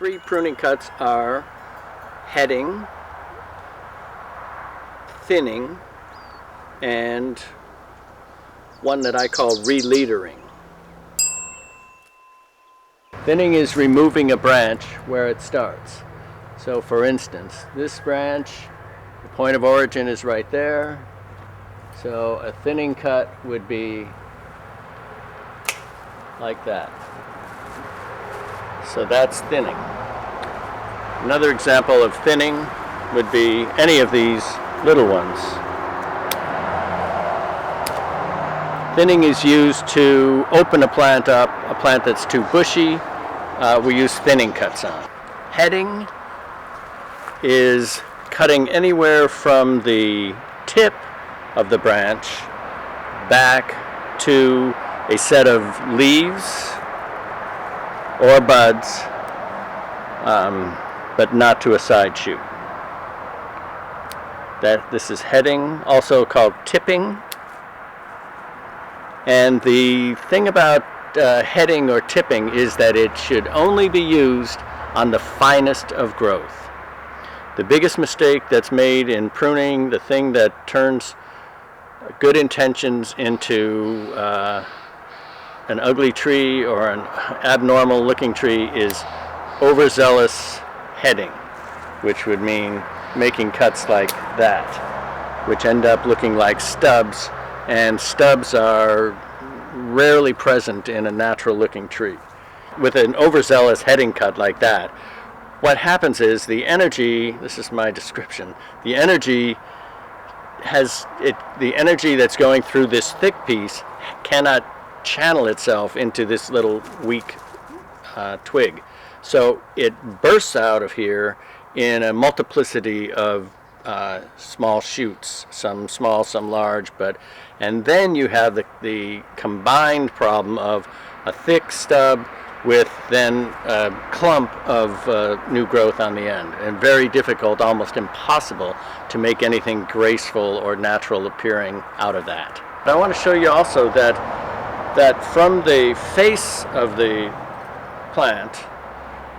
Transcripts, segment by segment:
three pruning cuts are heading, thinning, and one that I call releadering. Thinning is removing a branch where it starts. So for instance, this branch, the point of origin is right there. So a thinning cut would be like that. So that's thinning. Another example of thinning would be any of these little ones. Thinning is used to open a plant up, a plant that's too bushy. We use thinning cuts on. Heading is cutting anywhere from the tip of the branch back to a set of leaves or buds, but not to a side shoot. This is heading, also called tipping. And the thing about heading or tipping is that it should only be used on the finest of growth. The biggest mistake that's made in pruning, the thing that turns good intentions into an ugly tree or an abnormal looking tree, is overzealous heading, which would mean making cuts like that, which end up looking like stubs, and stubs are rarely present in a natural looking tree. With an overzealous heading cut like that, what happens is the energy, this is my description, the energy that's going through this thick piece cannot channel itself into this little weak twig. So it bursts out of here in a multiplicity of small shoots, some small, some large, and then you have the combined problem of a thick stub with then a clump of new growth on the end, and very difficult, almost impossible to make anything graceful or natural appearing out of that. But I want to show you also that from the face of the plant,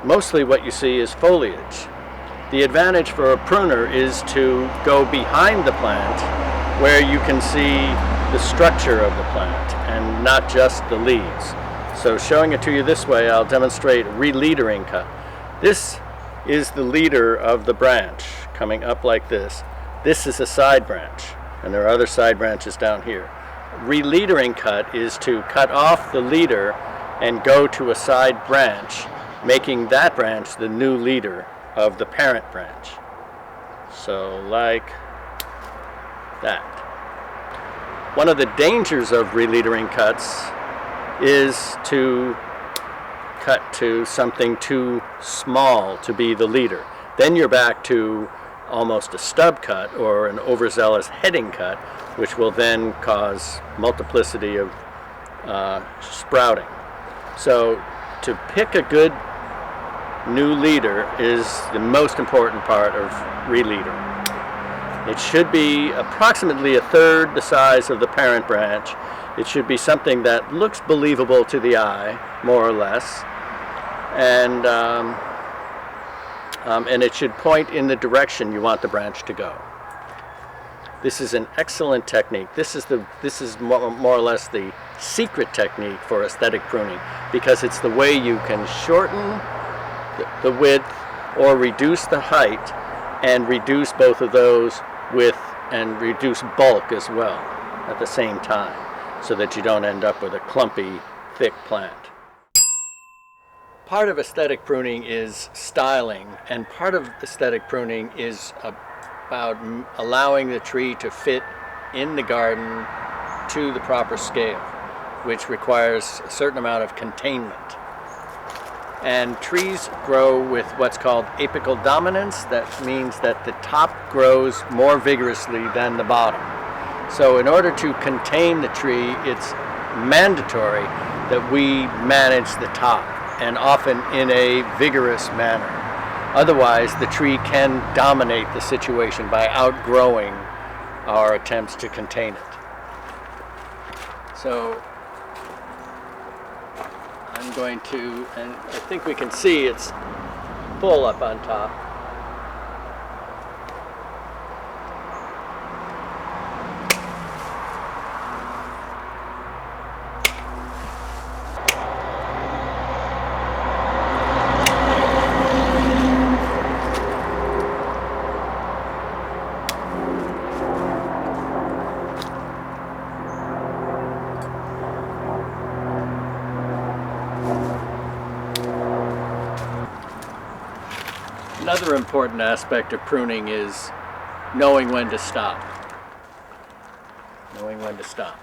mostly what you see is foliage. The advantage for a pruner is to go behind the plant where you can see the structure of the plant and not just the leaves. So showing it to you this way, I'll demonstrate releadering cut. This is the leader of the branch coming up like this. This is a side branch, and there are other side branches down here. Releadering cut is to cut off the leader and go to a side branch, making that branch the new leader of the parent branch. So like that. One of the dangers of releadering cuts is to cut to something too small to be the leader. Then you're back to almost a stub cut or an overzealous heading cut, which will then cause multiplicity of sprouting. So to pick a good new leader is the most important part of releadering. It should be approximately a third the size of the parent branch. It should be something that looks believable to the eye, more or less, and it should point in the direction you want the branch to go. This is an excellent technique. This is more or less the secret technique for aesthetic pruning, because it's the way you can shorten the width or reduce the height and reduce both of those and reduce bulk as well at the same time, so that you don't end up with a clumpy, thick plant. Part of aesthetic pruning is styling, and part of aesthetic pruning is about allowing the tree to fit in the garden to the proper scale, which requires a certain amount of containment. And trees grow with what's called apical dominance. That means that the top grows more vigorously than the bottom. So in order to contain the tree, it's mandatory that we manage the top, and often in a vigorous manner. Otherwise, the tree can dominate the situation by outgrowing our attempts to contain it. So I'm going to, and I think we can see it's full up on top. Another important aspect of pruning is knowing when to stop. Knowing when to stop.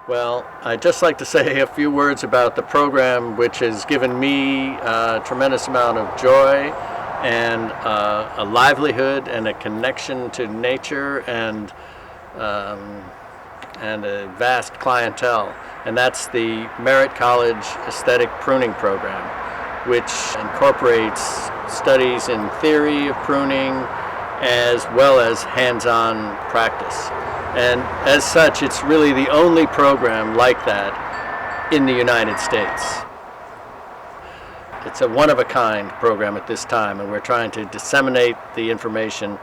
Well, I'd just like to say a few words about the program, which has given me a tremendous amount of joy and a livelihood and a connection to nature and a vast clientele. And that's the Merritt College Aesthetic Pruning Program, which incorporates studies in theory of pruning as well as hands-on practice. And as such, it's really the only program like that in the United States. It's a one-of-a-kind program at this time, and we're trying to disseminate the information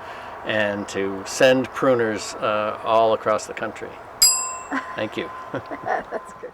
and to send pruners all across the country. Thank you. That's good.